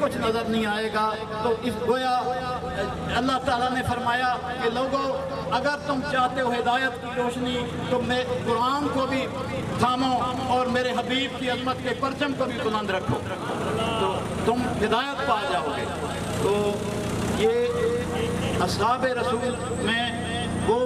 کچھ نظر نہیں آئے گا۔ تو اس گویا اللہ تعالیٰ نے فرمایا کہ لوگوں اگر تم چاہتے ہو ہدایت کی روشنی تو میں قرآن کو بھی تھامو اور میرے حبیب کی عظمت کے پرچم کو بھی بلند رکھو تو تم ہدایت پا جاؤ گے۔ تو یہ اصحاب رسول میں وہ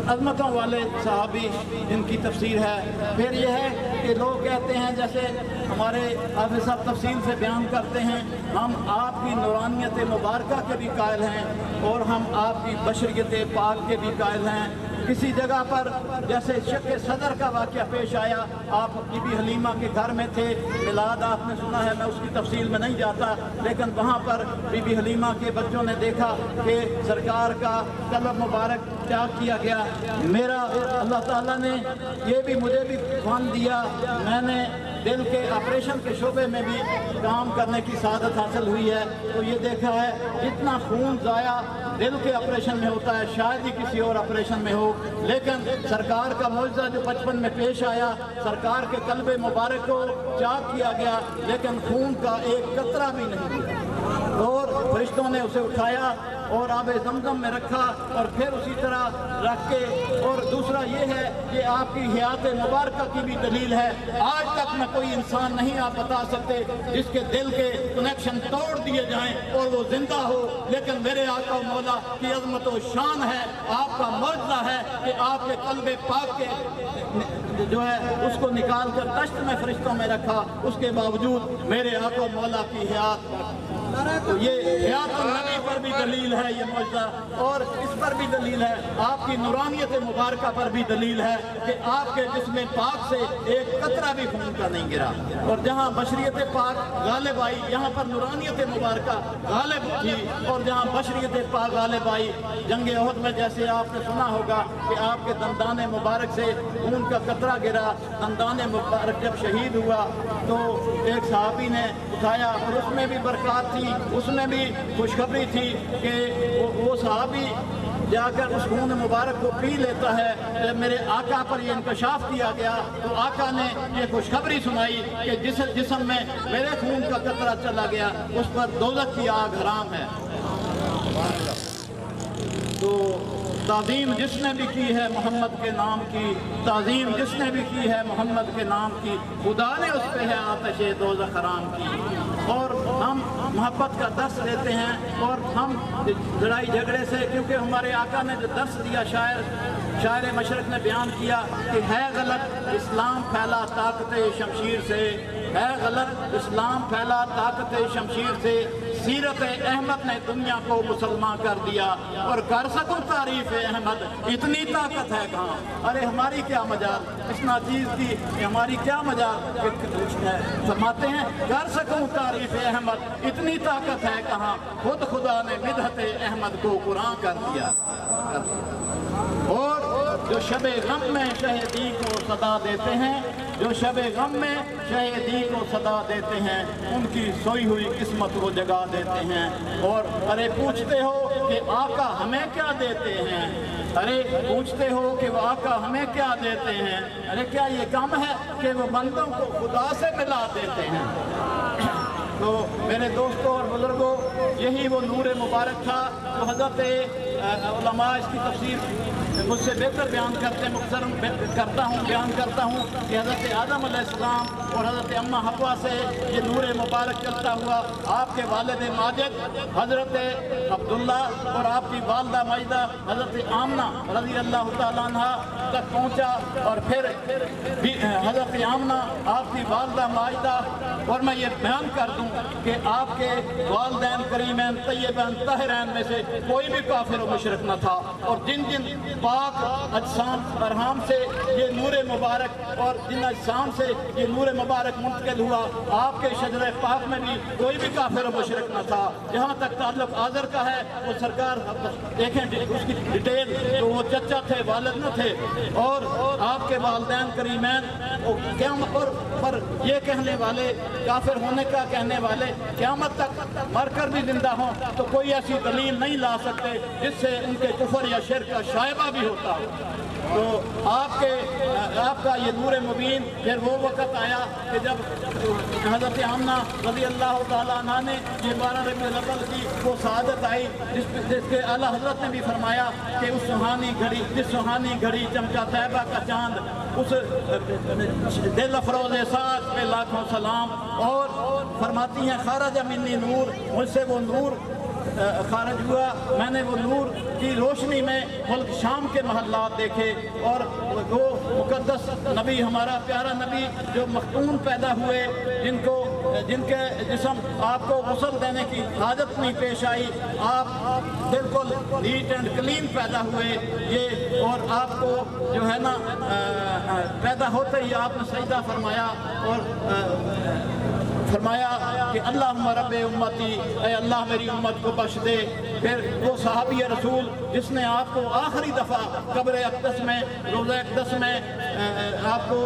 عظمتوں والے صحابی ان کی تفسیر ہے۔ پھر یہ ہے کہ لوگ کہتے ہیں جیسے ہمارے حافظ صاحب تفصیل سے بیان کرتے ہیں ہم آپ کی نورانیت مبارکہ کے بھی قائل ہیں اور ہم آپ کی بشریت پاک کے بھی قائل ہیں۔ کسی جگہ پر جیسے شق صدر کا واقعہ پیش آیا، آپ بی بی حلیمہ کے گھر میں تھے، میلاد آپ نے سنا ہے، میں اس کی تفصیل میں نہیں جاتا، لیکن وہاں پر بی بی حلیمہ کے بچوں نے دیکھا کہ سرکار کا قلب مبارک تیاگ کیا گیا۔ میرا اللہ تعالیٰ نے یہ بھی مجھے بھی فن دیا، میں نے دل کے آپریشن کے شعبے میں بھی کام کرنے کی سعادت حاصل ہوئی ہے، تو یہ دیکھا ہے جتنا خون ضائع دل کے آپریشن میں ہوتا ہے شاید ہی کسی اور آپریشن میں ہو، لیکن سرکار کا معجزہ جو بچپن میں پیش آیا، سرکار کے قلب مبارک کو چاک کیا گیا لیکن خون کا ایک قطرہ بھی نہیں گیا، اور فرشتوں نے اسے اٹھایا اور آب زمزم میں رکھا اور پھر اسی طرح رکھ کے۔ اور دوسرا یہ ہے کہ آپ کی حیات مبارکہ کی بھی دلیل ہے، آج تک میں کوئی انسان نہیں آپ بتا سکتے جس کے دل کے کنیکشن توڑ دیے جائیں اور وہ زندہ ہو، لیکن میرے آقا و مولا کی عظمت و شان ہے، آپ کا معجزہ ہے کہ آپ کے قلب پاک کے جو ہے اس کو نکال کر دشت میں فرشتوں میں رکھا، اس کے باوجود میرے آقا و مولا کی حیات تو یہ حیات النبی پر بھی دلیل ہے یہ معجزہ، اور اس پر بھی دلیل ہے، آپ کی نورانیت مبارکہ پر بھی دلیل ہے کہ آپ کے جسم پاک سے ایک قطرہ بھی خون کا نہیں گرا، اور جہاں بشریت پاک غالب آئی یہاں پر نورانیت مبارکہ غالب تھی، اور جہاں بشریت پاک غالب آئی جنگ احد میں جیسے آپ نے سنا ہوگا کہ آپ کے دندان مبارک سے خون کا قطرہ گرا، دندان مبارک جب شہید ہوا تو ایک صحابی نے اٹھایا اور اس میں بھی برکات تھی، اس میں بھی خوشخبری تھی کہ وہ صحابی جا کر اس خون مبارک کو پی لیتا ہے۔ جب میرے آقا پر یہ انکشاف کیا گیا تو آقا نے یہ خوشخبری سنائی کہ جس جسم میں میرے خون کا قطرہ چلا گیا اس پر دوزخ کی آگ حرام ہے۔ تو تعظیم جس نے بھی کی ہے محمد کے نام کی، تعظیم جس نے بھی کی ہے محمد کے نام کی، خدا نے اس پہ ہے آتش دوزخ حرام کی۔ اور ہم محبت کا درس لیتے ہیں اور ہم لڑائی جھگڑے سے، کیونکہ ہمارے آقا نے جو درس دیا شاعر مشرق نے بیان کیا کہ ہے غلط اسلام پھیلا طاقت شمشیر سے، ہے غلط اسلام پھیلا طاقت شمشیر سے، سیرت احمد نے دنیا کو مسلمان کر دیا، اور کر سکوں تعریف احمد اتنی طاقت ہے کہاں۔ ارے ہماری کیا مجال اس ناچیز کی، ہماری کیا مجال، فرماتے ہیں کر سکوں تعریف احمد اتنی طاقت ہے کہاں، خود خدا نے مدحت احمد کو قرآن کر دیا۔ اور جو شب غم میں شہیدی کو صدا دیتے ہیں، جو شب غم میں شہیدی کو صدا دیتے ہیں، ان کی سوئی ہوئی قسمت کو جگا دیتے ہیں۔ اور ارے پوچھتے ہو کہ آقا ہمیں کیا دیتے ہیں، ارے پوچھتے ہو کہ وہ آقا ہمیں کیا دیتے ہیں، ارے کیا یہ کم ہے کہ وہ بندوں کو خدا سے ملا دیتے ہیں۔ تو میرے دوستوں اور بزرگوں، یہی وہ نور مبارک تھا جو حضرت علماء اس کی تفسیر مجھ سے بہتر بیان کرتے ہیں، مختصر بیان کرتا ہوں کہ حضرت آدم علیہ السلام اور حضرت اماں حوا سے یہ نور مبارک چلتا ہوا آپ کے والد ماجد حضرت عبداللہ اور آپ کی والدہ ماجدہ حضرت آمنہ رضی اللہ تعالیٰ عنہ تک پہنچا، اور پھر حضرت آمنہ آپ کی والدہ ماجدہ، اور میں یہ بیان کر دوں کہ آپ کے والدین کریمین طیبین طاہرین میں سے کوئی بھی کافر و مشرک نہ تھا، اور جن پاک اجسام ارحام سے یہ نور مبارک اور جن اجسام سے یہ نور مبارک منتقل ہوا، آپ کے شجر پاک میں بھی کوئی بھی کافر و مشرک نہ تھا۔ جہاں تک تعلق آذر کا ہے وہ سرکار دیکھیں اس کی ڈیٹیل، تو وہ چچا تھے والد نہ تھے، اور آپ کے والدین کریمین قیامت پر یہ کہنے والے کافر ہونے کا کہنے والے قیامت تک مر کر بھی زندہ ہوں تو کوئی ایسی دلیل نہیں لا سکتے جس سے ان کے کفر یا شرک کا شائبہ بھی ہوتا ہو۔ تو آپ کا یہ نور مبین پھر وہ وقت آیا کہ جب حضرت آمنہ رضی اللہ تعالیٰ عنہ نے یہ 12 ربیع الاول کی وہ سعادت آئی جس کے اعلیٰ حضرت نے بھی فرمایا کہ جس سہانی گھڑی چمکا طیبہ کا چاند، اس دل افروز احساس پہ لاکھوں سلام. اور فرماتی ہیں خارج منی نور، مجھ سے وہ نور خارج ہوا، میں نے وہ نور کی روشنی میں ملک شام کے محلات دیکھے، اور وہ مقدس نبی، ہمارا پیارا نبی جو مختون پیدا ہوئے، جن کے جسم آپ کو غسل دینے کی حاجت نہیں پیش آئی، آپ بالکل نیٹ اینڈ کلین پیدا ہوئے. یہ اور آپ کو جو ہے نا پیدا ہوتے ہی آپ نے سجدہ فرمایا اور فرمایا کہ اللہم رب امتی، اے اللہ میری امت کو بخش دے. پھر وہ صحابی رسول جس نے آپ کو آخری دفعہ قبر اقدس میں، روضہ اقدس میں آپ کو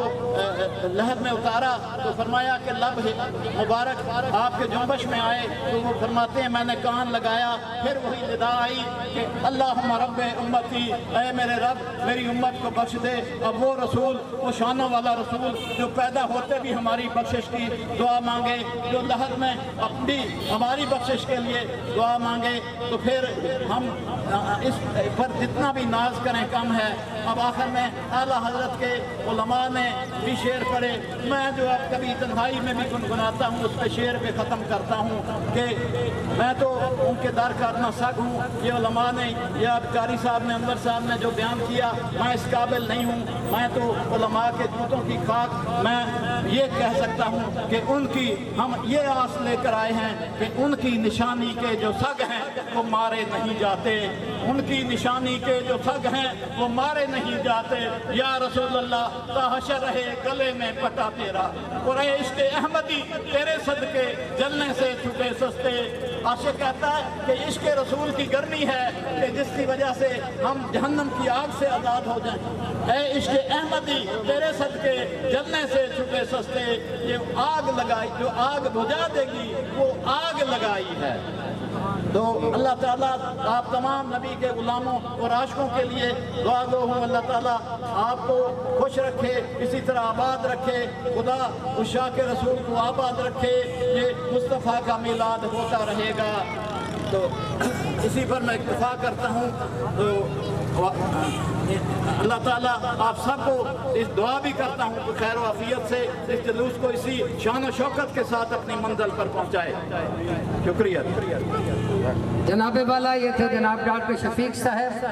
لحد میں اتارا تو فرمایا کہ لب مبارک آپ کے جنبش میں آئے، تو وہ فرماتے ہیں میں نے کان لگایا، پھر وہی ندا آئی کہ اللہم رب امتی، اے میرے رب میری امت کو بخش دے. اب وہ رسول، وہ شانوں والا رسول جو پیدا ہوتے بھی ہماری بخشش کی دعا مانگے، جو لحد میں اپنی ہماری بخشش کے لیے دعا مانگے، تو پھر ہم اس پر جتنا بھی ناز کریں کم ہے. اب آخر میں اعلیٰ حضرت کے علماء نے بھی شعر پڑھے، میں جو اب کبھی تنہائی میں بھی گنگناتا ہوں اس پہ شعر پہ ختم کرتا ہوں کہ میں تو ان کے در کا نہ سگ ہوں. یہ علماء نے یا قاری صاحب نے، انور صاحب نے جو بیان کیا، میں اس قابل نہیں ہوں. میں تو علماء کے جوتوں کی خاک، میں یہ کہہ سکتا ہوں کہ ان کی ہم یہ آس لے کر آئے ہیں کہ ان کی نشانی کے جو سگ ہیں وہ مارے نہیں جاتے، ان کی نشانی کے جو سگ ہیں وہ مارے نہیں جاتے. یا رسول اللہ تا حشر رہے گلے میں پٹا تیرا، اور اے عشق احمدی تیرے صدقے جلنے سے چھٹے سستے. عاشق کہتا ہے کہ عشق رسول کی گرمی ہے کہ جس کی وجہ سے ہم جہنم کی آگ سے آزاد ہو جائیں. اے عشق احمدی تیرے صدقے جلنے سے چھٹے سستے. یہ آگ لگائی، جو آگ بجھا دے گی وہ آگ لگائی ہے. تو اللہ تعالیٰ آپ تمام نبی کے غلاموں اور عاشقوں کے لیے دعا گو ہوں. اللہ تعالیٰ آپ کو خوش رکھے، اسی طرح آباد رکھے. خدا اس شاہ کے رسول کو آباد رکھے. یہ مصطفیٰ کا میلاد ہوتا رہے گا. تو اسی پر میں اکتفا کرتا ہوں. تو اللہ تعالیٰ آپ سب کو اس دعا بھی کرتا ہوں کہ خیر و عافیت سے اس جلوس کو اسی شان و شوکت کے ساتھ اپنی منزل پر پہنچائے. شکریہ. جناب والا یہ تھے جناب ڈاکٹر شفیق صاحب.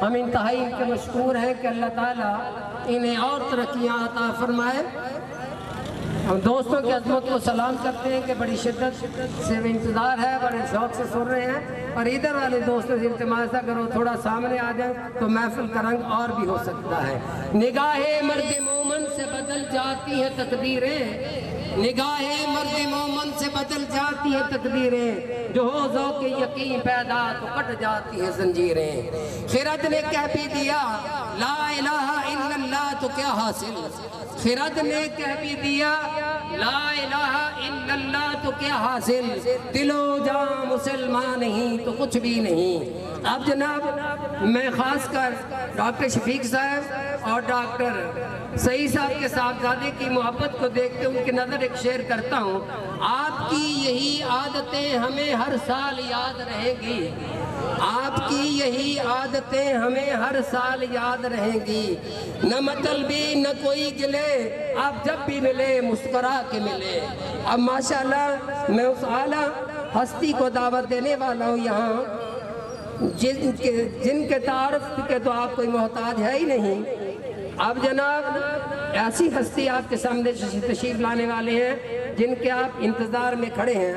ہم انتہائی ان کے مشکور ہیں کہ اللہ تعالیٰ انہیں اور ترقیاں عطا فرمائے. ہم دوستوں کی عظمت کو سلام کرتے ہیں کہ بڑی شدت سے انتظار ہے، بڑے شوق سے سن رہے ہیں. اور ادھر والے دوستوں سے التماس ہے کرو تھوڑا سامنے آ جائیں تو محفل کا رنگ اور بھی ہو سکتا ہے. نگاہ مرد مومن سے بدل جاتی ہیں تقدیریں، نگاہ مرد مومن سے بدل جاتی ہیں تقدیریں، جو ہو ذوق یقین پیدا تو کٹ جاتی ہیں زنجیریں. خرد نے کہہ بھی دیا لا الہ الا اللہ تو کیا حاصل، خرد نے کہہ بھی دیا لا الہ الا اللہ تو کیا حاصل، دل و جاں مسلمان نہیں تو کچھ بھی نہیں. اب جناب میں خاص کر ڈاکٹر شفیق صاحب اور ڈاکٹر سعید صاحب کے صاحبزادے کی محبت کو دیکھتے ان کی نظر ایک شعر کرتا ہوں. آپ کی یہی عادتیں ہمیں ہر سال یاد رہیں گی، آپ کی یہی عادتیں ہمیں ہر سال یاد رہیں گی. نہ مطلبی نہ کوئی گلے، آپ جب بھی ملے مسکرا کے ملے. اب ماشاءاللہ میں اس اعلیٰ ہستی کو دعوت دینے والا ہوں یہاں جن کے تعارف کے تو آپ کوئی محتاج ہے ہی نہیں. اب جناب ایسی ہستی آپ کے سامنے تشریف لانے والے ہیں جن کے آپ انتظار میں کھڑے ہیں.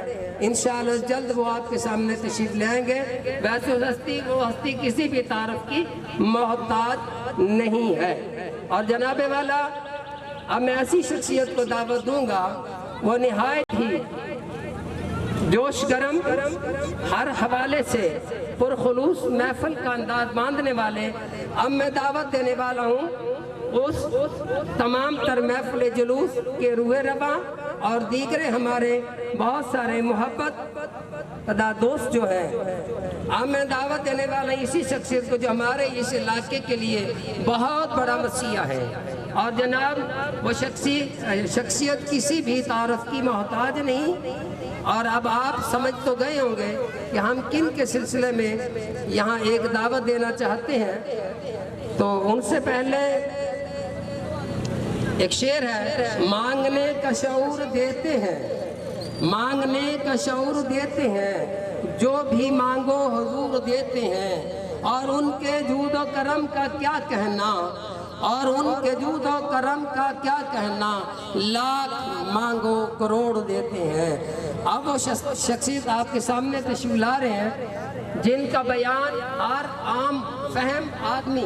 انشاءاللہ جلد وہ آپ کے سامنے تشریف لائیں گے. ویسے وہ ہستی کسی بھی تعارف کی محتاج نہیں ہے. اور جناب والا اب میں ایسی شخصیت کو دعوت دوں گا وہ نہایت ہی جوش گرم ہر حوالے سے پرخلوص محفل کا انداز باندھنے والے. اب میں دعوت دینے والا ہوں اس تمام تر محفل جلوس کے روح رواں اور دیگر ہمارے بہت سارے محبت ادا دوست جو ہیں اب میں دعوت دینے والا اسی شخصیت کو جو ہمارے اس علاقے کے لیے بہت بڑا مسیح ہے، اور جناب وہ شخصیت کسی بھی تعارف کی محتاج نہیں۔ اور اب آپ سمجھ تو گئے ہوں گے کہ ہم کن کے سلسلے میں یہاں ایک دعوت دینا چاہتے ہیں۔ تو ان سے پہلے ایک شعر ہے، مانگنے کا شعور دیتے ہیں، مانگنے کا شعور دیتے ہیں، جو بھی مانگو حضور دیتے ہیں، اور ان کے جود و کرم کا کیا کہنا، اور ان کے جود و کرم کا کیا کہنا، لاکھ مانگو کروڑ دیتے ہیں۔ اب وہ شخصیت آپ کے سامنے تشریف لا رہے ہیں جن کا بیان ہر عام فہم آدمی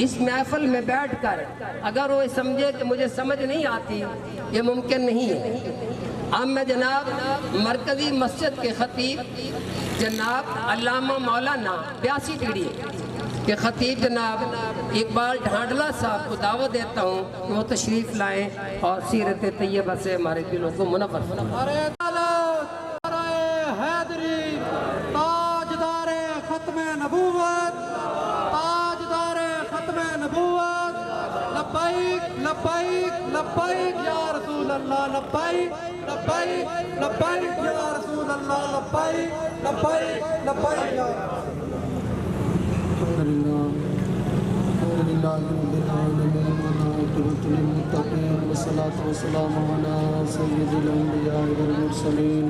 اس محفل میں بیٹھ کر اگر وہ سمجھے کہ مجھے سمجھ نہیں آتی، یہ ممکن نہیں ہے۔ اب میں جناب مرکزی مسجد کے خطیب جناب علامہ مولانا 82 ٹیڑی کے خطیب جناب اقبال ڈھانڈلا صاحب کو دعوت دیتا ہوں کہ وہ تشریف لائیں اور سیرت طیبہ سے ہمارے دلوں کو منور فرمائیں۔ تاجدار ختم نبوت، تاجدار ختم نبوت، لبیک لبیک لبیک یا رسول اللہ، لبیک لبیک لبیک یا رسول اللہ، لبیک لبیک لبیک یا الحمدللہ رب العالمین والعاقبۃ للمتقین والصلاة والسلام علی سید الانبیاء والمرسلین،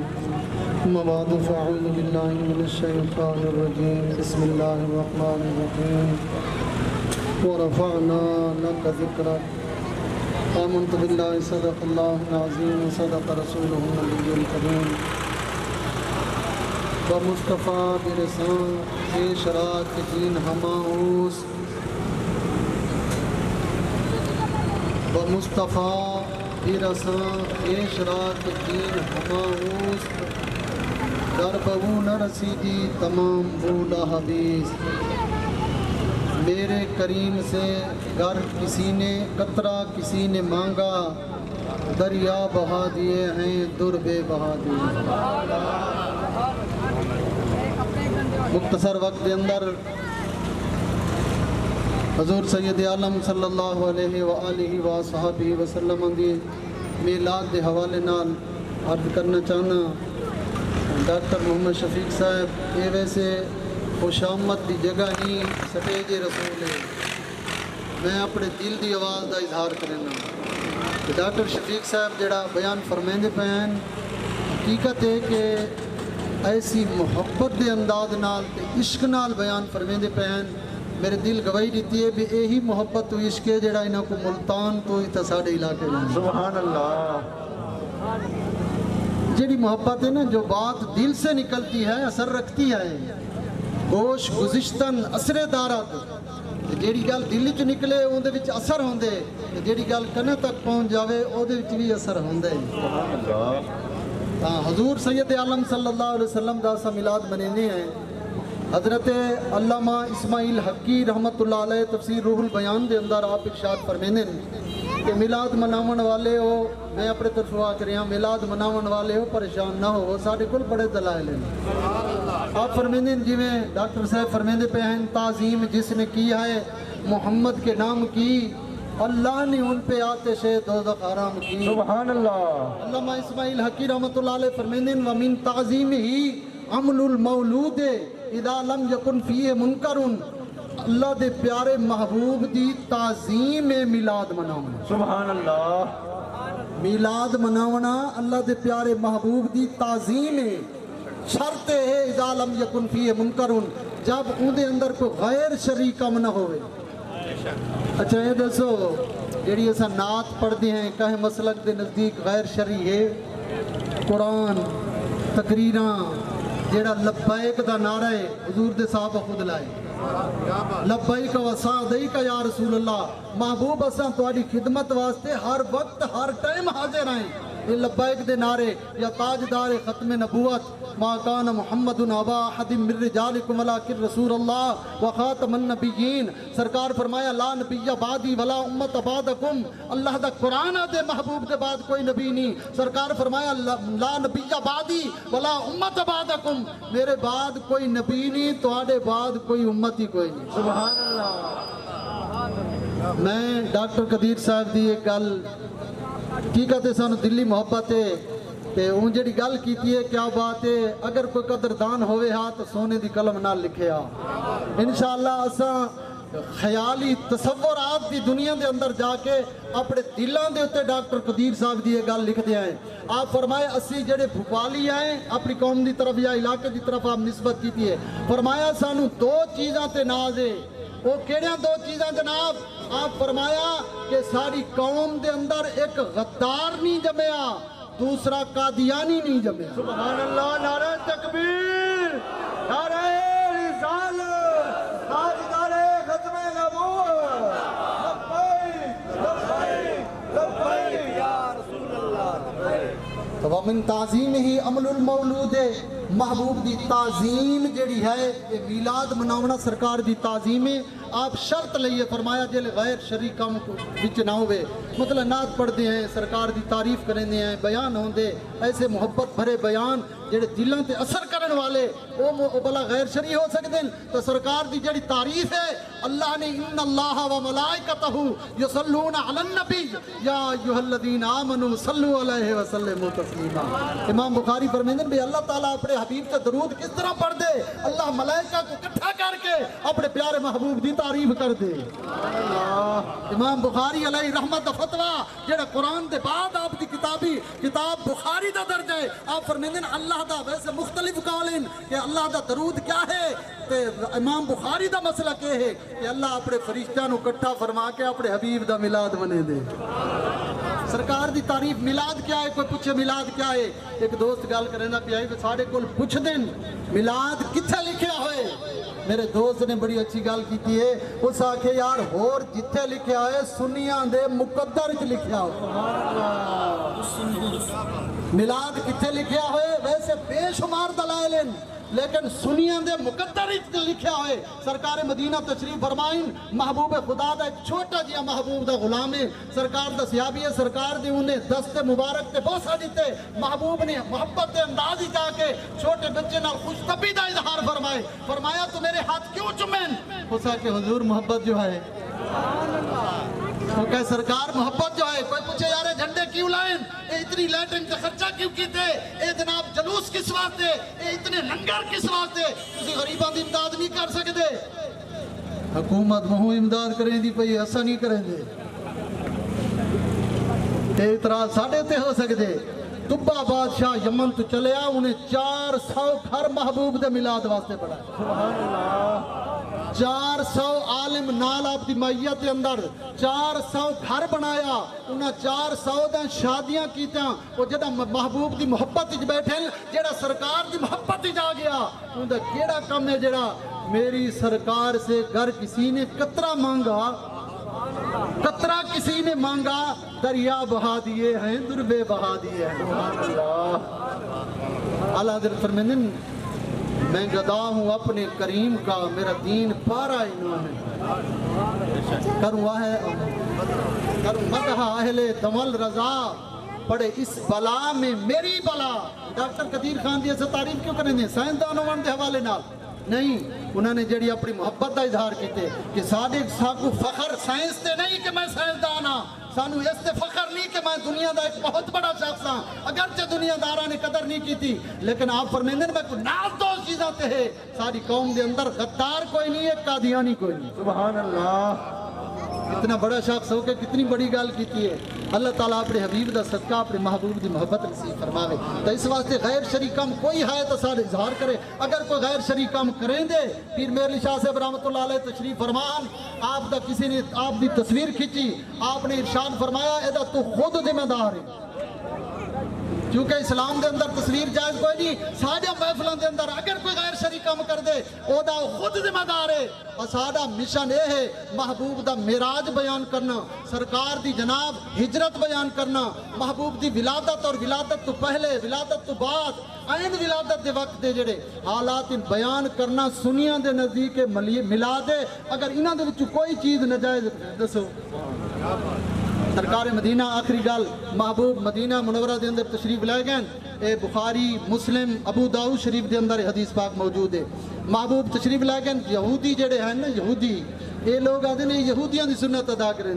اما بعد فاعوذ باللہ من الشیطان الرجیم، بسم اللہ الرحمن الرحیم، ورفعنا لک ذکرک، آمنت باللہ صدق اللہ العظیم وصدق رسولہ النبی الکریم، بمصطفیٰ برسان شراک دین ہماؤس، بمصطفیٰ برسان شراک دین ہماؤس، در بہو نہ رسیدی تمام بولا حدیث، میرے کریم سے گر کسی نے قطرہ کسی نے مانگا، دریا بہا دیے ہیں در بے بہا دیے۔ مختصر وقت کے اندر حضور سید عالم صلی اللہ علیہ وآلہ وصحبہ وسلم دی میلاد دے حوالے نال عرض کرنا چاہنا، ڈاکٹر محمد شفیق صاحب یہ ویسے خوش آمد دی جگہ نہیں، سٹیج رسول ہے، میں اپنے دل دی آواز دا اظہار کرنا کہ ڈاکٹر شفیق صاحب جڑا بیان فرمیندے پے ہیں، حقیقت ہے کہ ایسی محبت دے انداز نال تے عشق نال بیان فرمیندے پے ہیں، میرے دل گواہی دیتی ہے بھی یہی محبت تو عشق ہے جڑا انہاں کو ملتان تو ہی ساڈے علاقے میں، سبحان اللہ، جڑی محبت ہے نا جو بات دل سے نکلتی ہے اثر رکھتی ہے، گوش گزشتن اثر دارت، جیڑی گل دل چ نکلے اون دے وچ اثر ہوندے، جیڑی گل کنے تک پہنچ جاوے او دے وچ بھی اثر ہوندے۔ حضور سید عالم صلی اللہ علیہ وسلم دا سا میلاد منینے ہیں۔ حضرت علامہ اسماعیل حقی رحمت اللہ علیہ تفسیر روح البیان دے اندر آپ ارشاد فرمینے کہ میلاد مناون والے ہو، میں اپنے طرف آ رہا میلاد مناون والے ہو پریشان نہ ہو، سارے کل بڑے دلائل ہیں۔ آپ فرمینے جی میں ڈاکٹر صاحب فرمیندے پہ ہیں، تعظیم جس نے کی ہے محمد کے نام کی، اللہ نے ان پہ آتش دوزخ حرام کی، سبحان اللہ۔ علامہ اسماعیل حقی رحمت اللہ علیہ فرمینے ومن تعظیم ہی عمل المولود اذا لم یکن فیہ منکرن، اللہ دے پیارے محبوب دی تعظیم میلاد مناونا، سبحان اللہ۔ میلاد مناونا اللہ دے پیارے محبوب دی تعظیم شرط ہے اذا لم یکن فیہ منکرن، جب ان دے اندر کوئی غیر شرعی کم نہ ہوئے۔ اچھا یہ دسو جیڑی ایسا نعت پڑھتے ہیں کہیں مسلک دے نزدیک غیر شرعی ہے، قرآن تقریراں جیڑا لبیک دا نعرہ ہے حضور دے صحابہ خود لائے، لبیک و سعدیک یا رسول اللہ، محبوب اساں تہاڈی خدمت واسطے ہر وقت ہر ٹائم حاضر ہیں، یہ لبیک دے نعرے یا تاجدار ختم نبوت ما کان محمد ابا احد من رجالکم ولکن رسول اللہ وخاتم النبیین. سرکار فرمایا لا نبی بعدی ولا امت بعدکم. اللہ دا قرآن دے محبوب دے بعد کوئی نبی نہیں. سرکار فرمایا لا نبی بعدی ولا امت بعدکم. میرے بعد کوئی نبی نہیں، تواڈے بعد کوئی امت ہی کوئی نہیں. سبحان اللہ. میں ڈاکٹر قدیر صاحب دی ایک گل کی کہتے سانو دلی محبت ہے تے اون جڑی گل کیتی ہے کیا بات ہے. اگر کوئی قدردان ہوئے ہاں تو سونے دی قلم نال لکھے ہاں. انشاءاللہ اساں خیالی تصورات دی دنیا دے اندر جا کے اپنے دلان دے ہوتے ڈاکٹر قدیر صاحب دی یہ گل لکھ دیا ہے. آپ فرمائے اسی جڑے بھوپالی آئے اپنی قوم دی طرف یا علاقے دی طرف آپ نسبت کیتی ہے. فرمایا سانو دو چیزاں تے ناز ہے. وہ کیڑیاں دو چیزاں جناب؟ آپ فرمایا کہ ساری قوم دے اندر ایک غدار نہیں جمیا، دوسرا قادیانی نہیں جمیا. سبحان اللہ. نعرہ تکبیر، نعرہ رسالت، تاجدار ختم نبوت. لبیک لبیک لبیک یا رسول اللہ. تو من تعظیم ہی عمل المولود ہے. محبوب دی تعظیم جڑی ہے یہ میلاد مناونا سرکار دی تعظیم ہے. آپ شرط لئیے فرمایا جل غیر شریک کام کو بچ نہ ہوئے. مطلب نعت پڑھ دے ہیں، سرکار دی تعریف کریں دے ہیں، بیان ہوں دے ایسے محبت بھرے بیان جڑے دلوں تے اثر کرن والے وہ بلا غیر شرعی ہو سکتے ہیں. تو سرکار دی جڑی تعریف ہے اللہ نے ان اللہ و ملائکتہ یصلون علی النبی یا ایھا الذین آمنوا صلوا علیہ وسلم تسلیما. امام بخاری فرماتے ہیں اللہ تعالیٰ اپنے حبیب تے درود کس طرح پڑھ دے؟ اللہ ملائکہ کو اکٹھا کر کے اپنے پیارے محبوب دی تعریف کر دے. امام بخاری علیہ رحمت فتویٰ جڑا قرآن دے بعد آپ دی کتاب بخاری دا درج ہے. آپ فرماتے ہیں اللہ دا ویسے مختلف قولین کہ اللہ دا درود کیا ہے. تے امام بخاری دا مسئلہ کیا ہے کہ اللہ اپنے فرشتہ نو اکٹھا فرما کے اپنے حبیب دا میلاد منے دے. سرکار دی تعریف. میلاد کیا ہے؟ کوئی پوچھے میلاد کیا ہے؟ ایک دوست گل کرنا پیا ہے ساڑھے کول پوچھ دین میلاد کتھے لکھیا ہوئے. میرے دوست نے بڑی اچھی گل کیتی ہے. اس آکھے یار ہور جتھے لکھیا ہے سنیاں دے مقدر وچ لکھیا ہو. میلاد کتھے لکھیا ہوئے ویسے بے شمار دلائل ہیں لیکن سنیاں دے مقدر وچ لکھیا ہوئے. سرکار مدینہ تشریف فرمائیں. محبوب خدا دا ایک چھوٹا جیا محبوب دا غلام ہے. سرکار دا صحابی ہے. سرکار دی انہیں دست مبارک تے بوسہ دیتے. محبوب نے محبت دے انداز ہی جا کے چھوٹے بچے نال خوش طبی دا اظہار فرمائے. فرمایا تو میرے ہاتھ کیوں چومین؟ اسا کہ حضور محبت جو ہے وہ کہ سرکار محبت جو ہے. کوئی پوچھے یار جھنڈے کیوں لائیں؟ اے اتنی لیٹنگ تے خرچہ کیوں کیتے؟ اے جناب جلوس کس واسطے؟ اے اتنے لنگر کس واسطے؟ کسی غریباں دی امداد نہیں کر سکتے. حکومت مہو امداد کریں دی پئی ایسا نہیں کریں دے. اے اعتراض ساڑھے تے ہو سکتے. تبا بادشاہ یمن تو چلے آ انہیں 400 گھر محبوب دے میلاد واسطے پڑھا. سبحان اللہ. 400 عالم نال آپ دی مائیت دے اندر 400 گھر بنایا. انہاں 400 دے شادیاں کیتاں. وہ جڑا محبوب دی محبت وچ بیٹھے جڑا سرکار دی محبت وچ آ گیا اوندا کیڑا کم ہے جڑا میری سرکار سے گر کسی نے قطرہ مانگا قطرہ کسی نے مانگا دریا بہا دیے ہیں دربے بہا دیے ہیں. اللہ حضرت فرماتے ہیں میں گدا ہوں اپنے کریم کا میرا دین پارا انہوں نے کروں مدح اہل دمل رضا پڑے اس بلا میں میری بلا. ڈاکٹر قدیر خان دی ایسا تعریف کیوں کریں دیں؟ سائنسدانوں دے حوالے نال نہیں. انہوں نے جڑی اپنی محبت کا اظہار کیتے کہ سانو فخر سائنس تے نہیں کہ میں سائنسدان ہاں. سانو اس تے فخر نہیں کہ میں دنیا دا ایک بہت بڑا شخص ہاں. اگرچہ دنیا داراں نے قدر نہیں کی تھی لیکن آپ فرمیندے میں کوئی ناز دو چیزاں تے ہے. ساری قوم دے اندر غدار کوئی نہیں ہے، قادیانی کوئی نہیں. سبحان اللہ. اتنا بڑا شخص ہو کے کتنی بڑی گل کیتی ہے. اللہ تعالیٰ اپنے حبیب دا صدقہ اپنے محبوب دی محبت نصیب فرماوے. تو اس واسطے غیر شریک کام کوئی ہے تو سارے اظہار کرے. اگر کوئی غیر شریک کام کریں دے پیر میر علی شاہ صاحب رحمۃ اللہ علیہ تشریف فرمان آپ دا کسی نے آپ دی تصویر کھینچی آپ نے ارشاد فرمایا ادا تو خود ذمہ دار ہے. کیونکہ اسلام دے اندر تصویر جائز کوئی نہیں. ساڈے محفلوں دے اندر اگر کوئی غیر شرعی کام کر دے او دا خود ذمہ دار ہے. اور ساڈا مشن یہ ہے محبوب دا معراج بیان کرنا, سرکار دی جناب ہجرت بیان کرنا, محبوب دی ولادت اور ولادت تو پہلے, ولادت تو بعد, این ولادت دے وقت دے جڑے حالات بیان کرنا. سنیاں دے نزدیک ملا دے اگر انہاں دے وچ کوئی چیز ناجائز دسو. سرکار مدینہ آخری گل محبوب مدینہ منورہ دے اندر تشریف لے گئے. اے بخاری, مسلم, ابو داؤد شریف دے اندر حدیث پاک موجود ہے. محبوب تشریف لے گئے. یہودی جڑے ہیں نا, یہودی یہ لوگ آتے ہیں یہودیاں دی سنت ادا کریں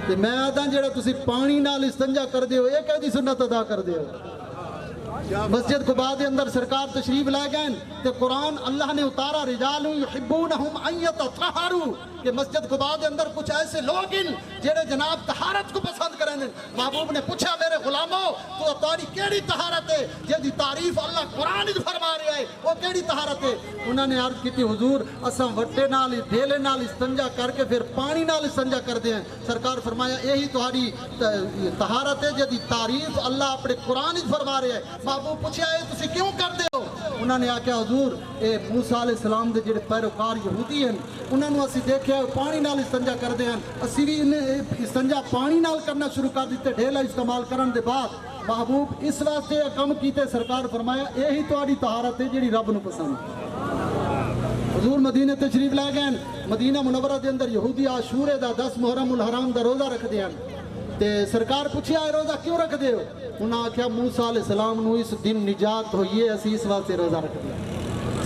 تے میں آتا جڑا تسی پانی نال استنجا کر دے ہو یہ کہہ دی سنت ادا کر دے ہو. مسجد قباء دے اندر سرکار تشریف لے گئے تے قرآن اللہ نے اتارا رجال یحبونہم ان یتطہروا کہ مسجد قباء دے اندر کچھ ایسے لوگ ہیں جڑے جناب طہارت کو پسند کریں. محبوب نے پوچھا میرے غلاموں تو تاری کیڑی طہارت ہے جدی تعریف اللہ قرآن وچ فرما رہا ہے وہ کیڑی طہارت ہے؟ انہوں نے عرض کی حضور اساں وٹے نال ڈھیلے نال استنجا کر کے پھر پانی نال استنجا کردے ہیں. سرکار فرمایا یہی تہاڈی طہارت ہے جدی تعریف اللہ اپنے قرآن وچ فرما رہا ہے. محبوب پوچھا اے تسی کیوں کردے ہو؟ انہوں نے آکھیا حضور اے موسیٰ علیہ السلام دے جڑے پیروکار یہودی ہیں انہوں نے اسی دیکھیا پانی نال استنجا کردے ہیں, اسی بھی انہیں استنجا پانی نال کرنا شروع کر دیتے ڈھیلا استعمال کرن دے بعد. محبوب اس واسطے کم کیتے سرکار فرمایا یہی تہاڈی طہارت ہے جڑی رب نو پسند. حضور مدینہ تشریف لے گئے. مدینہ منورہ دے اندر یہودی عاشورے دا 10 محرم الحرام دا روزہ رکھ دے ہیں تے سرکار پوچھیا اے روزہ کیوں رکھ دے ہو؟ انہاں آکھیا موسیٰ علیہ السلام نو اس دن نجات ہوئی ہے اسی اس واسطے روزہ رکھ دے.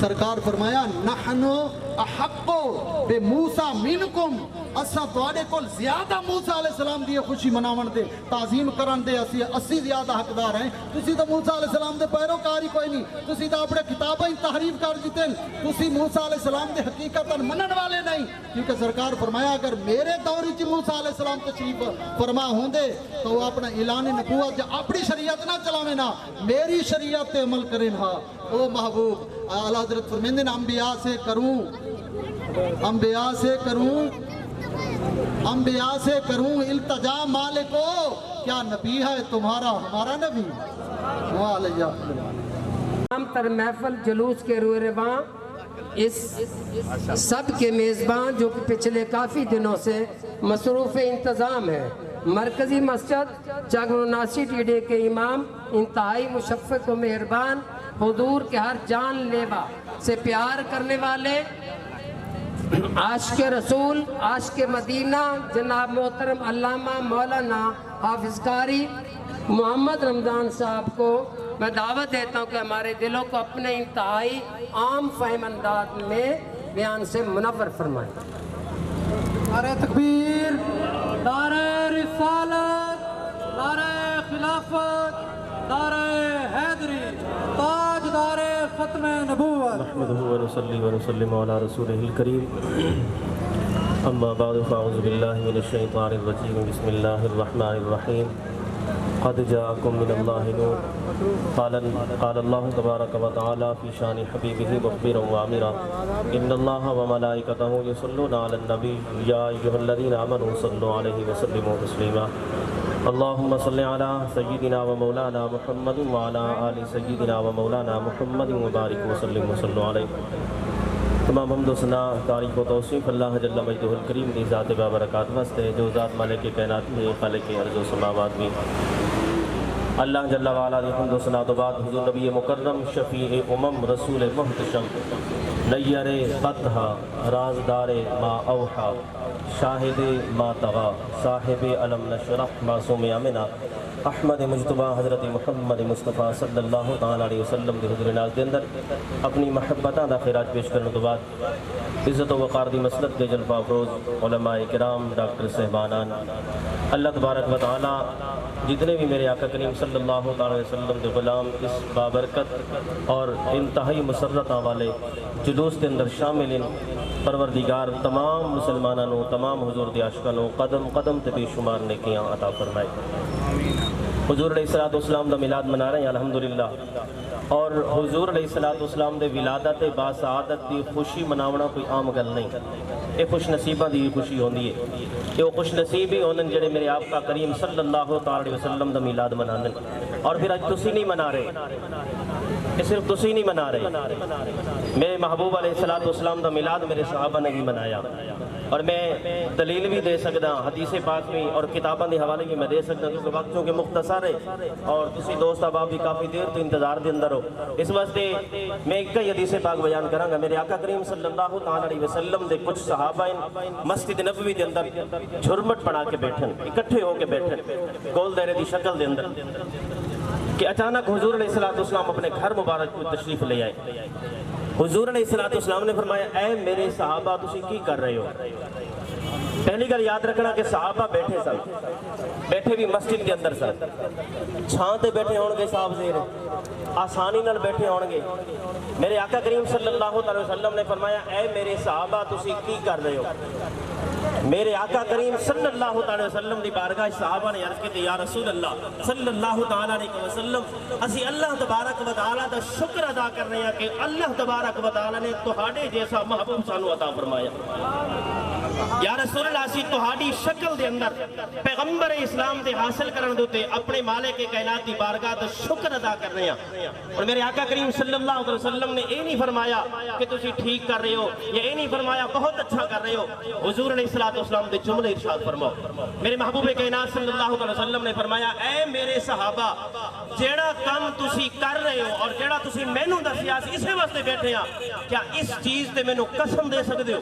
سرکار فرمایا نحنو احقو بے موسیٰ منکم, اساں تواڈے کول زیادہ موسیٰ علیہ السلام دی خوشی مناون دے تعظیم کرن دے اسی زیادہ حقدار ہیں. تسی تو موسیٰ علیہ السلام دے پیروکار ہی کوئی نہیں, تسی تو اپنے کتابیں تحریف کر دیتے ہیں, تسی موسیٰ علیہ السلام دے حقیقتاً منن والے نہیں. کیونکہ سرکار فرمایا اگر میرے دور وچ موسیٰ علیہ السلام تشریف فرما ہوندے تو وہ اپنا اعلان نبوت اپنی شریعت نہ چلاویں نا میری شریعت تے عمل کریں. ہاں او محبوب اعلیٰ حضرت فرمیندے ہیں انبیاء سے کروں, انبیاء سے کروں, انبیاء سے کروں التجا مالکو, کیا نبی ہے تمہارا ہمارا نبی؟ تمام تر محفل جلوس کے روئے رواں اس سب کے میزبان جو کہ پچھلے کافی دنوں سے مصروف انتظام ہے. مرکزی مسجد چاگنوناسی ٹیڈے کے امام انتہائی مشفق و مہربان, حضور کے ہر جان لیوا سے پیار کرنے والے, عاشق رسول, عاشق مدینہ جناب محترم علامہ مولانا حافظ قاری محمد رمضان صاحب کو میں دعوت دیتا ہوں کہ ہمارے دلوں کو اپنے انتہائی عام فہم انداز میں بیان سے منور فرمائیں. نعرہ تکبیر, نعرہ رسالت, نعرہ خلافت, نعرہ حیدری, تاجدار ختم نبوت. نحمده ونصلي ونسلم على رسوله الكريم. اما بعد فاعوذ بالله من الشيطان الرجيم. بسم الله الرحمن الرحيم. قد جاءكم من الله نور. قال الله تبارك وتعالى في شان حبيبه مخبرا وامرا ان الله وملائكته يصلون على النبي يا ايها الذين امنوا صلوا عليه وسلموا تسليما. اللهم صل على سيدنا ومولانا محمد وعلى آل سيدنا ومولانا محمد وبارك وسلم وصلوا عليه. تمام حمد و ثنا تعریف و توصیف اللہ جل مجدہ الکریم دی ذات بابرکات واسطے جو ذات مالک کائنات میں خالق ارض و سماوات میں. اللہ جل وعلا دی حمد و ثنا تو بعد حضور نبی مکرم شفیع رسول محتشم نیر فتح رازدار ما اوحا شاہد ما تغا صاحب علم نشرح معصوم امنا احمد مجتبہ حضرت محمد مصطفیٰ صلی اللہ تعالیٰ علیہ وسلم دے حضور ناز دے اندر اپنی محبتاں دا خیرات پیش کرنے تو بعد عزت و وقار دی مسلط دے جلوہ افروز علماء کرام ڈاکٹر صاحبانان اللہ تبارک و تعالیٰ جتنے بھی میرے آقا کریم صلی اللہ تعالیٰ علیہ وسلم دے غلام اس بابرکت اور انتہائی مسرتاں والے جلوس دے اندر شامل ہیں. پروردگار تمام مسلمانوں تمام حضور دی عاشقانوں قدم قدم تے بے شمار نیکیاں عطا فرمائے. حضور علیہ السلام دا میلاد منا رہے ہیں الحمدللہ, اور حضور علیہ السلام دے ولادت باسعادت دی خوشی مناونا کوئی عام گل نہیں. یہ خوش نصیبہ دی خوشی ہوندی ہے. یہ خوش نصیب ہی ہوندن جڑے میرے آقا کریم صلی اللہ تعالی وسلم دا میلاد مناندن. اور پھر اج تسی نہیں منا رہے، یہ صرف تسی نہیں منا رہے، میرے محبوب علیہ الصلوۃ والسلام دا میلاد میرے صحابہ نے بھی منایا، اور میں دلیل بھی دے سکدا، حدیث پاک میں اور کتاباں دے حوالے بھی میں دے سکدا، کیونکہ وقت چونکہ مختصر ہے اور تسی دوست احباب بھی کافی دیر تو انتظار دے اندر ہو، اس واسطے میں ایک ہی حدیث پاک بیان کراں گا۔ میرے آقا کریم صلی اللہ تعالی علیہ وسلم دے کچھ صحابہ مسجد نبوی دے اندر جھرمٹ بنا کے بیٹھن، اکٹھے ہو کے بیٹھن گول دائرے دی شکل دے اندر، کہ اچانک حضور علیہ الصلوۃ والسلام اپنے گھر مبارک کو تشریف لے آئے۔ حضور علیہ الصلوۃ والسلام نے فرمایا اے میرے صحابہ تسی کی کر رہے ہو؟ پہلی گل یاد رکھنا کہ صحابہ بیٹھے سن، بیٹھے بھی مسجد کے اندر سن، چھاں تے بیٹھے ہون گے صاحب زیر، آسانی نال بیٹھے ہون گے۔ میرے آقا کریم صلی اللہ علیہ وسلم نے فرمایا اے میرے صحابہ تسی کی کر رہے ہو؟ میرے آقا کریم صلی اللہ علیہ وسلم دی بارگاہ صحابہ نے عرض کی یا رسول اللہ صلی اللہ تعالی علیہ وسلم اسی اللہ تبارک و تعالی دا شکر ادا کر رہے ہیں کہ اللہ تبارک و تعالی نے تہاڈے جیسا محبوب سانو عطا فرمایا۔ یا رسول اللہ اسی تہاڈی شکل دے اندر پیغمبر اسلام دے حاصل کرن دے اپنے مالک کائنات دی بارگاہ دا شکر ادا کر رہے ہیں۔ اور میرے آقا کریم صلی اللہ علیہ وسلم نے یہ نہیں فرمایا کہ تسی ٹھیک کر رہے ہو، یہ نہیں فرمایا بہت اچھا کر رہے ہو، حضور علیہ السلام دے جملے ارشاد فرماؤ۔ میرے محبوب کائنات صلی اللہ علیہ وسلم نے فرمایا اے میرے صحابہ جیڑا کام تسی کر رہے ہو اور جیڑا تسی مینوں دسیا سی اسے واسطے بیٹھے ہیں، کیا اس چیز تے مینوں قسم دے سکتے ہو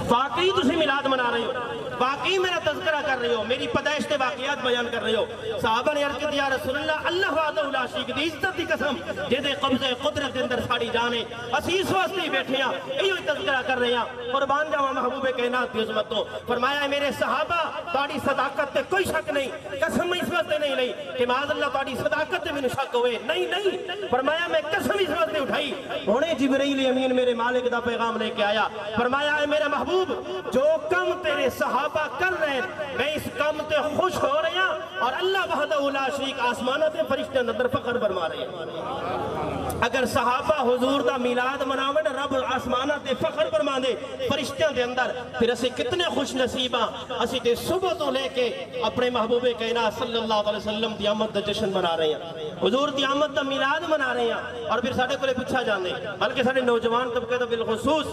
واقعی تسی میلاد منا رہے ہو، واقعی میرا تذکرہ کر رہے ہو، میری پیدائش کے واقعات بیان کر رہے ہو؟ صحابہ نے عرض کیا یا رسول اللہ اللہ وحدہ لا شریک دی عزت دی قسم جے قبضے قدرت کے اندر ساڑی جانے اسی اس واسطے ہی بیٹھے ہیں، یہی تذکرہ کر رہے ہیں، قربان جاواں محبوب کائنات دی عظمت تو۔ فرمایا ہے میرے صحابہ تہاڈی صداقت تے کوئی شک نہیں، قسم اس واسطے نہیں لئی کہ معاذ اللہ تہاڈی صداقت تے مینوں شک ہوئے، نہیں فرمایا میں قسم اس واسطے اٹھائی ہونے جبرائیل امین میرے مالک دا پیغام لے کے آیا، فرمایا ہے میرا محبوب جو کم تیرے صحابہ کر رہے ہیں میں اس کم تے خوش ہو رہے ہیں، اور اللہ وحدہ لا شریک آسمانہ تے فرشتے اندر فخر فرما رہے ہیں۔ اگر صحابہ حضور دا میلاد مناون رب آسمانہ تے فخر فرما دے فرشتیاں دے اندر، پھر اسے کتنے خوش نصیب ہاں اسی تے صبح تو لے کے اپنے محبوب کائنات صلی اللہ علیہ وسلم دی آمد دا جشن منا رہے ہیں، حضور دی آمد دا میلاد منا رہے ہیں۔ اور پھر ساڈے کولے پوچھا جاندے بلکہ ساڈے نوجوان طبقے تو بالخصوص،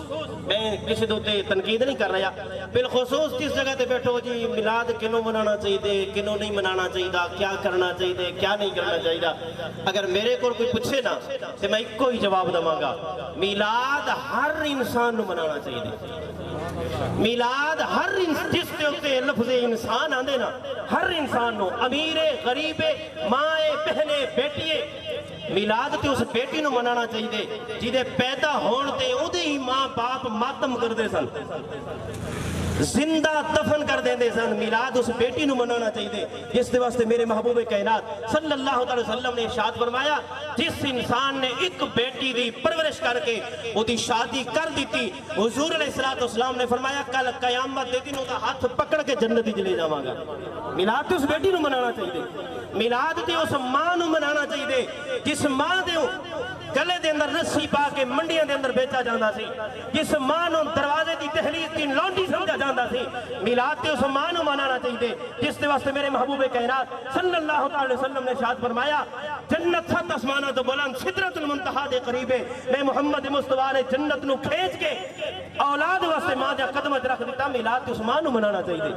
میں کسی دے تنقید نہیں کر رہا، بالخصوص کس جگہ تے بیٹھو جی میلاد کنوں منانا چاہیے کنوں نہیں منانا چاہیے، کیا کرنا چاہیے کیا نہیں کرنا چاہیے۔ اگر میرے کو کوئی پوچھے نا تو میں ایک کوئی جواب دوں گا، میلاد ہر انسان نو منانا چاہیے۔ میلاد ہر جس کے اوتے لفظ انسان آندے نا ہر انسان نو، امیر غریب ماں بہنے بیٹیے، میلاد تے اس بیٹی نو منانا چاہیے جیدے پیدا ہون تے او دے ہی ماں باپ ماتم کر دے سن، زندہ دفن کر دیں دے سن۔ میلاد اس بیٹی نو منانا چاہیے جس دے واسطے میرے محبوب کائنات صلی اللہ علیہ وسلم نے ارشاد فرمایا جس انسان نے ایک بیٹی دی پرورش کر کے وہ دی شادی کر دیتی، حضور علیہ السلام نے فرمایا کل قیامت دے دن دا ہاتھ پکڑ کے جنت وچ لے جاواں گا۔ میلاد تے اس بیٹی نو منانا چاہیے، میلاد تے اس ماں نو منانا چاہیے جس ماں دے گلے دے اندر رسی پا کے منڈیاں دے اندر بیچا جاندہ سی، جس ماں نو دروازے دی دہلیز دی لونڈی سمجھا جاندہ سی۔ میلاد تے اس ماں نو منانا چاہیے جس دے واسطے میرے محبوب کائنات صلی اللہ علیہ وسلم نے ارشاد فرمایا جنت 7 آسمانہ تو بلند سدرۃ المنتہا دے قریب ہے، میں محمد مصطفیٰ نے جنت نو کھینچ کے اولاد واسطے ماں دے قدم وچ رکھ دیتا۔ میلاد تے اس ماں نو منانا چاہیے،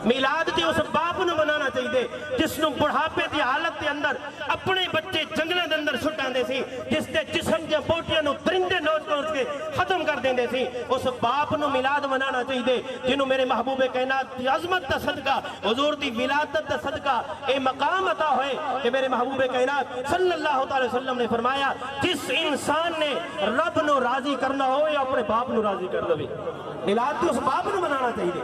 میلاد تے اس باپ نو منانا چاہیے جس نو بڑھاپے دی حالت دے اندر اپنے بچے جنگلاں دے اندر سٹاندے سی، جس دے جسم دے بوٹیاں نو درندے نوچ نوچ کے ختم کر دیندے سی، اس باپ نو میلاد منانا چاہیے جنہوں میرے محبوب کائنات دی عظمت دا صدقہ حضور دی ولادت دا صدقہ اے مقام عطا ہوئے کہ میرے محبوب کائنات صلی اللہ علیہ وسلم نے فرمایا جس انسان نے رب نو راضی کرنا ہو یا اپنے باپ نو راضی کر لوے۔ میلاد تے اس باپ نو منانا چاہیے،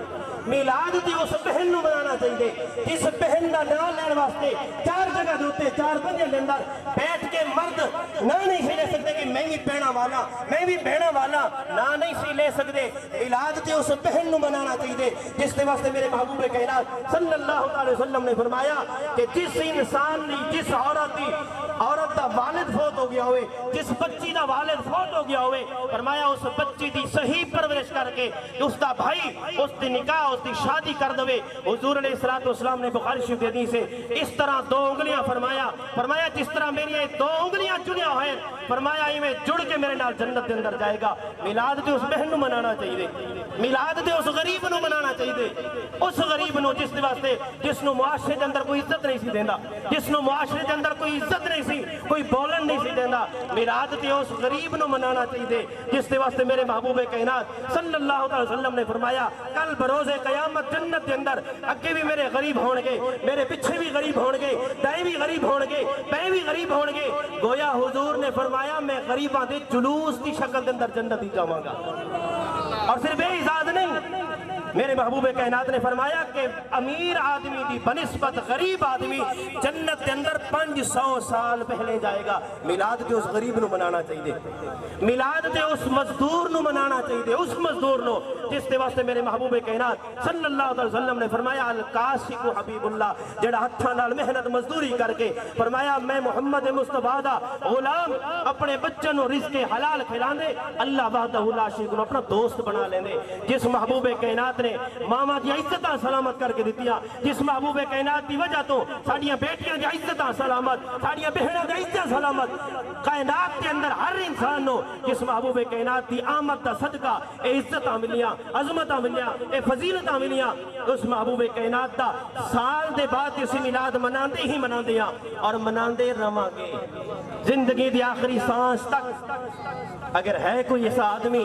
میلاد تے اس بہن نو منانا چاہیے جس بہن دا نام لین واسطے 4 جگہ دوتے 4 بندے دے اندر بیٹھ کے مرد نہ نہیں کھلے سکتے کہ میں بھی بہنا والا میں بھی بہنا والا نہ نہیں سی لے سکتے میلاد تے اس بہن نو منانا چاہیے جس دے واسطے میرے محبوب کائنات صلی اللہ علیہ وسلم نے فرمایا کہ جس انسان نے جس عورت دا والد فوت ہو گیا ہوئے جس بچی دا والد فوت ہو گیا ہوئے فرمایا اس بچی دی صحیح پرورش کر کے اس دا بھائی اس دی نکاح اس دی شادی کر دوے حضور علیہ السلام نے بخاری شریف کی حدیث سے اس طرح 2 انگلیاں فرمایا جس طرح میری 2 انگلیاں جڑیا ہوئے فرمایا میں جڑ کے میرے نال جنت دے اندر جائے گا میلاد تے اس بہن نو منانا چاہیے میلاد تے اس غریب نو منانا چاہیے اس غریب نو جس دے واسطے جس نو معاشرے دے اندر کوئی عزت نہیں سی دیندا جس نو معاشرے دے اندر کوئی عزت نہیں سی کوئی بولن نہیں سی دیندا میلاد تے اس غریب نو منانا چاہیے جس دے واسطے میرے محبوب کائنات صلی اللہ علیہ وسلم نے فرمایا کل بروز قیامت جنت دے اندر اگے بھی میرے غریب ہون گے میرے پیچھے بھی غریب ہون گے دائیں بھی غریب ہون گے بائیں بھی غریب ہون گے گویا حضور نے فرمایا میں غریباں دے جلوس دی شکل دے اندر جنت ہی جاواں گا اور صرف بے اجازت نہیں میرے محبوب کائنات نے فرمایا کہ امیر آدمی دی بنسبت غریب آدمی جنت کے اندر 500 سال پہلے جائے گا میلاد تے اس غریب نو منانا چاہیے میلاد تے اس مزدور نو منانا چاہیے اس مزدور نو جس دے واسطے میرے محبوب کائنات صلی اللہ علیہ وسلم نے فرمایا القاسق حبیب اللہ جڑا ہتھاں نال محنت مزدوری کر کے فرمایا میں محمد مصطفیٰ دا غلام اپنے بچوں نو رزق حلال کھلاندے اللہ وحدہ لا شریک نو اپنا دوست بنا لیندے جس محبوب کائنات نے ماما دی عزتاں سلامت کر کے دتیاں جس محبوب کائنات دی وجہ تو ساڈیاں بیٹیاں دی عزتاں سلامت ساڈیاں بہناں دی عزتاں سلامت کائنات کے اندر ہر انسان نو جس محبوب کائنات دی آمد دا صدقہ اے عزتاں ملیاں عظمتاں ملیاں اے فضیلتاں ملیاں اس محبوب کائنات دا سال دے بعد اسی میلاد مناندے ہی مناندے ہاں اور مناندے رواں گے زندگی دی آخری سانس تک اگر ہے کوئی ایسا آدمی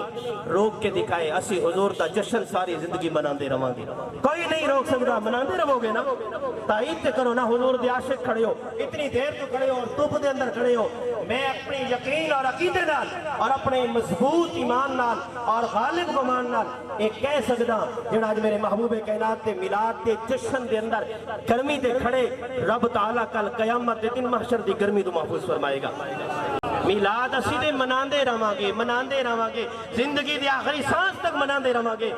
روک کے دکھائے اسی حضور دا جشن ساری زندگی مناندے رواں گے کوئی نہیں روک سکتا مناندے رہو گے نا تائید تے کرو نا حضور دے عاشق کھڑے ہو اتنی دیر تو کھڑے ہو اور دھوپ دے اندر کھڑے ہو میں اپنی یقین اور عقیدے نال اور اپنے مضبوط ایمان نال اور غالب گمان نال ایک کہہ سکدا جڑا اج میرے محبوب کائنات دے میلاد دے جشن دے اندر گرمی تے کھڑے رب تعالیٰ کل قیامت دے دن محشر دی گرمی تو محفوظ فرمائے گا میلاد اسی دے مناندے رہاں گے زندگی دی آخری سانس تک مناندے رہاں گے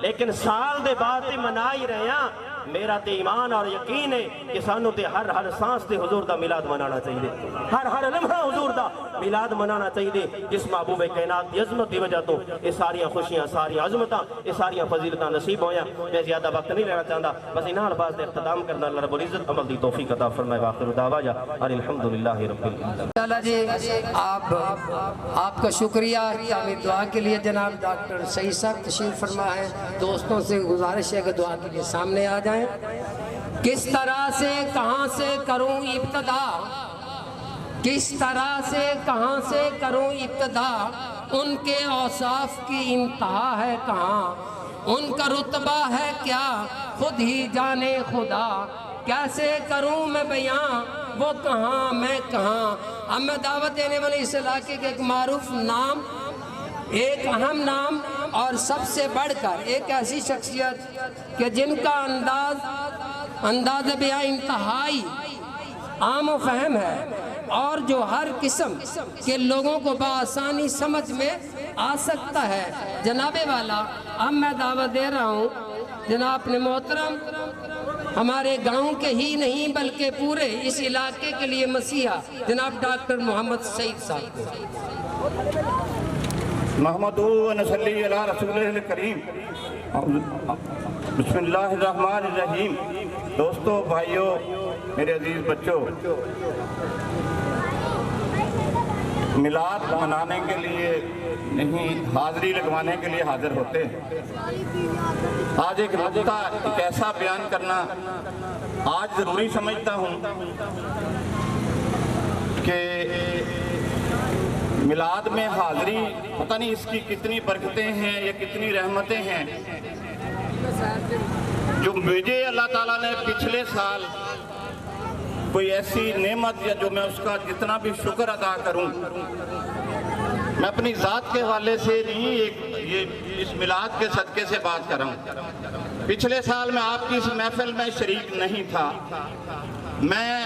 لیکن سال دے بعد تے منا ہی رہے ہیں میرا تے ایمان اور یقین ہے کہ سانو تے ہر سانس تے حضور دا میلاد منانا چاہیے ہر لمحہ حضور دا میلاد منانا چاہیے جس محبوب کائنات دی عظمت دی وجہ تو یہ ساری خوشیاں ساری عظمتاں یہ ساری فضیلتاں نصیب ہویاں میں زیادہ وقت نہیں لینا چاہتا بس انہاں الفاظ دے اختتام کرنا اللہ رب العزت عمل دی توفیق عطا فرمائے وآخر دعوانا ان الحمدللہ رب العالمین آپ کا شکریہ تعمیر دعا کے لیے جناب ڈاکٹر سعید صاحب تشریف فرما ہے دوستوں سے گزارش ہے کہ دعا کے لیے سامنے آ جائیں کس طرح سے کہاں سے کروں ابتدا کس طرح سے کہاں سے کروں ابتدا ان کے اوصاف کی انتہا ہے کہاں ان کا رتبہ ہے کیا خود ہی جانے خدا کیسے کروں میں بیاں وہ کہاں میں کہاں اب میں دعوت دینے والے اس علاقے کے ایک معروف نام ایک اہم نام اور سب سے بڑھ کر ایک ایسی شخصیت کہ جن کا انداز بیاں انتہائی عام و فہم ہے اور جو ہر قسم کے لوگوں کو بآسانی سمجھ میں آ سکتا ہے جناب والا اب میں دعوت دے رہا ہوں جناب اپنے محترم ہمارے گاؤں کے ہی نہیں بلکہ پورے اس علاقے کے لیے مسیحا جناب ڈاکٹر محمد سعید صاحب کو محمد نصلی علی رسول الکریم بسم اللہ الرحمن الرحیم دوستو بھائیو میرے عزیز بچوں میلاد منانے کے لیے نہیں حاضری لگوانے کے لیے حاضر ہوتے ہیں آج ایک نقطہ ایک ایسا بیان کرنا آج ضروری سمجھتا ہوں کہ میلاد میں حاضری پتہ نہیں اس کی کتنی برکتیں ہیں یا کتنی رحمتیں ہیں جو مجھے اللہ تعالیٰ نے پچھلے سال کوئی ایسی نعمت یا جو میں اس کا جتنا بھی شکر ادا کروں میں اپنی ذات کے حوالے سے نہیں یہ اس میلاد کے صدقے سے بات کر رہا ہوں پچھلے سال میں آپ کی اس محفل میں شریک نہیں تھا میں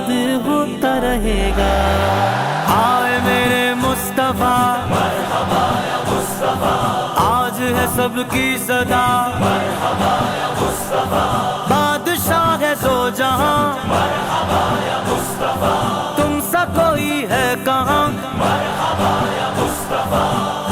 یاد ہوتا رہے گا. آئے میرے مصطفیٰ مرحبا یا مصطفیٰ, آج ہے سب کی صدا مرحبا یا مصطفیٰ, بادشاہ ہے دو جہاں مرحبا یا مصطفیٰ, تم سا کوئی ہے کہاں مرحبا یا مصطفیٰ,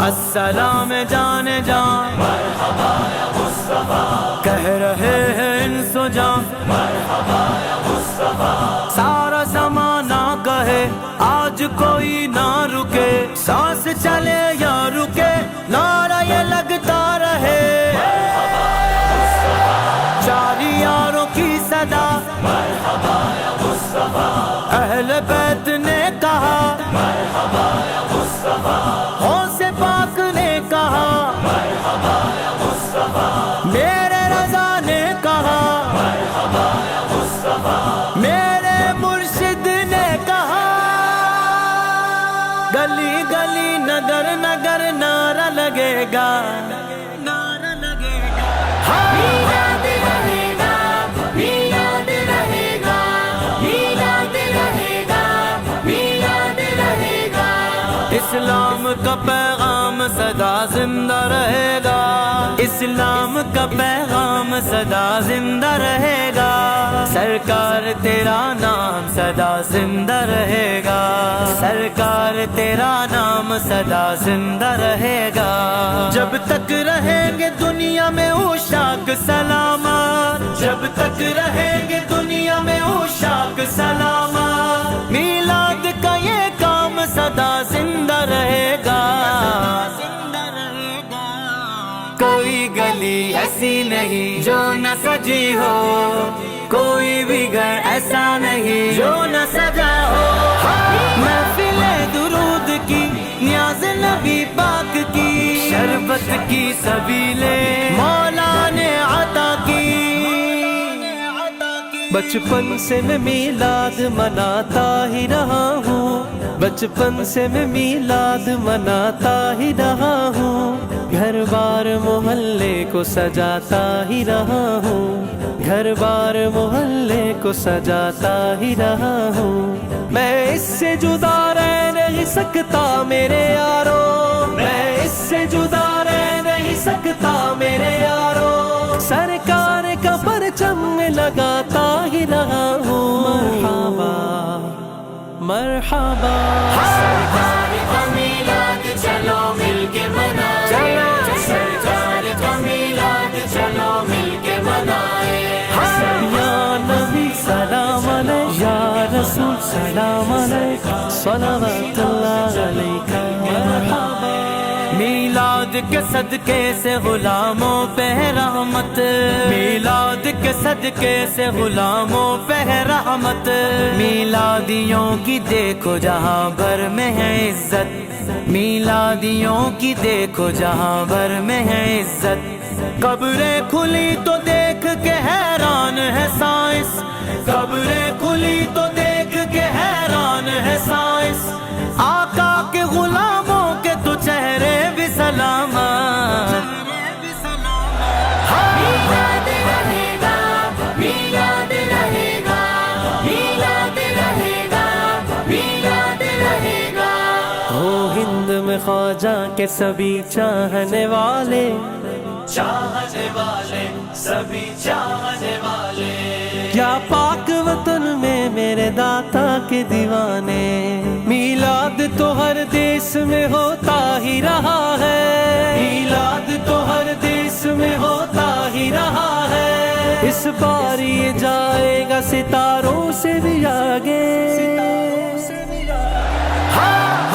السلام جان جان مرحبا یا مصطفیٰ, کہہ رہے ہیں انس و جان مرحبا یا مصطفیٰ, سارا زمانہ کہے آج کوئی نہ رکے, سانس چلے یا رکے نعرہ یہ لگتا رہے مرحبا یا مصطفیٰ, چاری یاروں کی صدا مرحبا یا مصطفیٰ, اہل بیت نے کہا مرحبا یا مصطفیٰ, غوث پاک نے کہا مرحبا یا مصطفیٰ, میرے رضا نے کہا مرحبا یا مصطفیٰ, میرے مرشد نے کہا. گلی گلی نگر نگر نعرہ لگے گا, نعرہ لگے گا, میلاد رہے گا, میلاد رہے گا, میلاد رہے گا, میلاد رہے گا, اسلام کا پیغام سدا زندہ رہے گا, اسلام کا پیغام سدا زندہ رہے گا, سرکار تیرا نام سدا زندہ رہے گا, سرکار تیرا نام سدا زندہ رہے گا, جب تک رہیں گے دنیا میں عشاق سلامات, جب تک رہیں گے دنیا میں عشاق سلامات, میلاد کا یہ کام سدا زندہ رہے گا, کوئی گلی ایسی نہیں جو نہ سجی ہو, کوئی بھی گھر ایسا نہیں جو نہ سجا ہو, محفل درود کی نیاز نبی پاک کی, شربت کی سبیلیں مولا نے عطا کی. بچپن سے میں میلاد مناتا ہی رہا ہوں, بچپن سے میں میلاد مناتا ہی رہا ہوں, گھر بار محلے کو سجاتا ہی رہا ہوں, گھر بار محلے کو سجاتا ہی رہا ہوں, میں اس سے جدا رہ نہیں سکتا میرے یارو, میں اس سے جدا رہ نہیں سکتا میرے یارو, سرکار کا پرچم میں لگاتا ہی رہا ہوں. مرحبا مرحبا, سرکار کا میلاد چلو مل کے منائے, سرکار کا میلاد چلو مل کے منائے, یا نبی سلام علیک, یا رسول سلام علیک, صلوات اللہ علیک مرحبا. میلاد کے صدقے سے غلاموں پہ رحمت, میلاد کے صدقے سے غلاموں پہ رحمت, میلادیوں کی دیکھو جہاں بھر میں ہے عزت, میلادیوں کی دیکھو جہاں بھر میں ہے عزت, قبریں کھلی تو دیکھ کے حیران ہے سائنس, قبریں کھلی تو دیکھ کے حیران ہے سائنس, آقا کے غلاموں کے تو چہرے بھی سلامت. میلاد رہے گا, میلاد رہے گا, میلاد رہے گا, میلاد رہے گا, ہو ہند میں خواجہ کے سبھی چاہنے والے, چاہنے والے سبھی چاہنے والے, کیا پاک وطن میں میرے داتا کے دیوانے, میلاد تو ہر دیس میں ہوتا ہی رہا ہے, میلاد تو ہر دیس میں ہوتا ہی رہا ہے, اس بار یہ جائے گا ستاروں سے بھی آگے.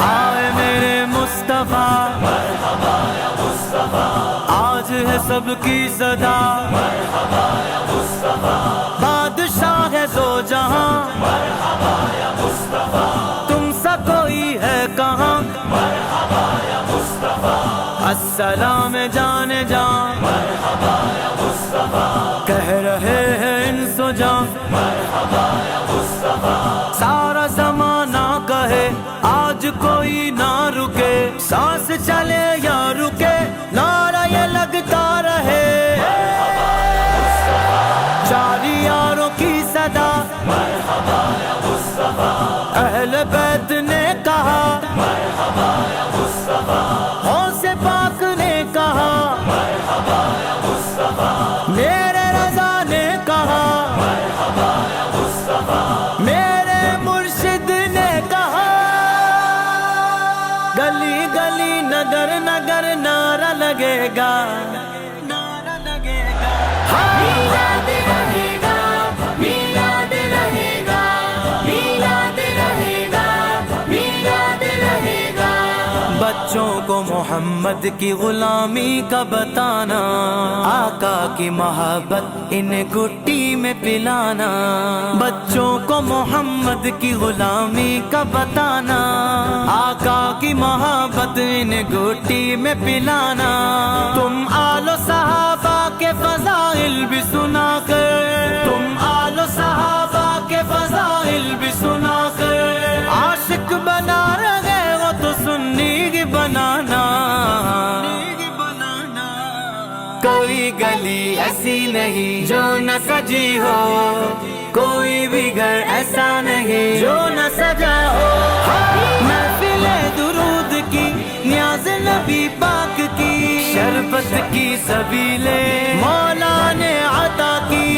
آئے میرے مصطفیٰ مرحبا یا مصطفیٰ, آج ہے سب کی صدا مرحبا یا مصطفیٰ, بادشاہ ہے دو جہاں مرحبا یا مصطفیٰ, تم سا کوئی ہے کہاں مرحبا یا مصطفیٰ, السلام جان جان مرحبا یا مصطفیٰ, کہہ رہے ہیں انس و جان مرحبا یا مصطفیٰ, سارا زمانہ کہے آج کوئی نہ رکے, سانس چلے یا رکے نعرہ یہ لگتا رہے مرحبا یا مصطفیٰ, چاری یاروں کی صدا مرحبا یا مصطفیٰ. غوث پاک نے کہا میرے رضا نے کہا میرے مرشد نے کہا گلی گلی نگر نگر نعرہ لگے گا میلاد رہے گا میلاد رہے گا میلاد رہے گا میلاد رہے گا بچوں کو محمد کی غلامی کا بتانا آقا کی محبت ان گٹی میں پلانا بچوں کو محمد کی غلامی کا بتانا آقا کی محبت ان گٹی میں پلانا تم آل و صحابہ کے فضائل بھی سنا کر تم آل و صحابہ کے فضائل بھی سنا کر عاشق بنا رہے ہو تو سنی کی بنانا کوئی گلی ایسی نہیں جو نہ سجی ہو کوئی بھی گھر ایسا نہیں جو نہ سجا ہو محفل درود کی نیاز نبی پاک کی شربت کی سبیلے مولا نے عطا کی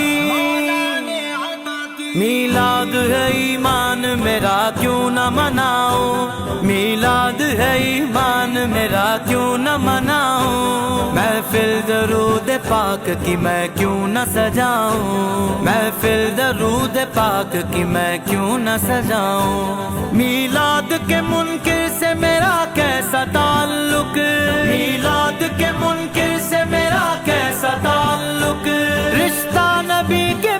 میلاد ہے ایمان میرا کیوں نہ مناؤں میلاد ہے ایمان میرا کیوں نہ مناؤں محفل درود پاک کی میں کیوں نہ سجاؤں محفل درود پاک کی میں کیوں نہ سجاؤں میلاد کے منکر سے میرا کیسا تعلق میلاد کے منکر سے میرا کیسا تعلق رشتہ نبی کے